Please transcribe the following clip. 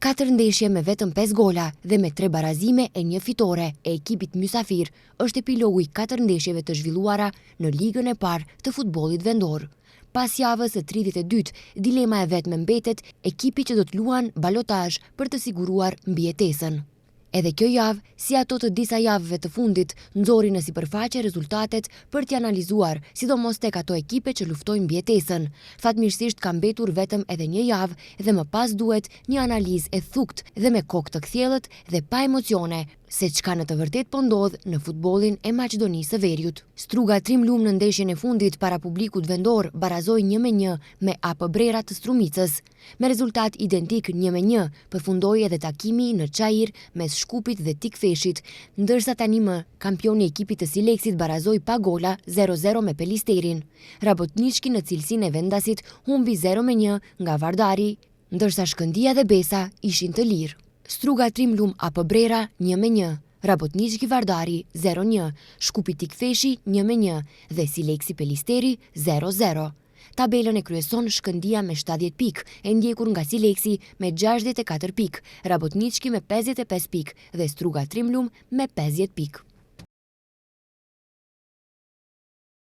4 ndeshje me vetëm 5 gola dhe me 3 barazime e 1 fitore e ekipit mysafir është epilogu i 4 ndeshjeve të zhvilluara në ligën e parë të futbollit vendor. Pas javës së 32, dilema e vetme mbetet ekipi që do të luan balotazh për të siguruar mbijetesën. Edhe kjo javë, si ato të disa javëve të fundit, nxori në sipërfaqe rezultatet për t'i analizuar, sidomos tek ato ekipe që luftojnë mbijetesën. Fatmirësisht ka mbetur vetëm edhe një javë dhe më pas duhet një analizë e thukt dhe me kokë të kthjellët dhe pa emocione, se çka në të vërtet po ndodh në futbollin e Maqedonisë së Veriut. Struga Trimlum në ndeshjen e fundit para publikut vendor barazoi 1-1 me AP Brera të Strumicës. Me rezultat identik 1-1, përfundoi edhe takimi në Çajir mes Shkupit dhe Tikfeshit, ndërsa tani më kampioni i ekipit të Sileksit barazoi pa gola 0-0 me Pelisterin. Rabotniçki në cilësinë e vendasit humbi 0-1 nga Vardari, ndërsa Shkëndia dhe Besa ishin të lirë. Struga Trimlum AP Brera 1-1, Rabotniçki Vardari 0-1, Shkupi Tikfeshi 1-1 dhe Sileksi Pelisteri 0-0. Tabelën e kryeson Shkëndia me 70 pikë, e ndjekur nga Sileksi me 64 pikë, Rabotniçki me 55 pikë dhe Struga Trimlum me 50 pikë.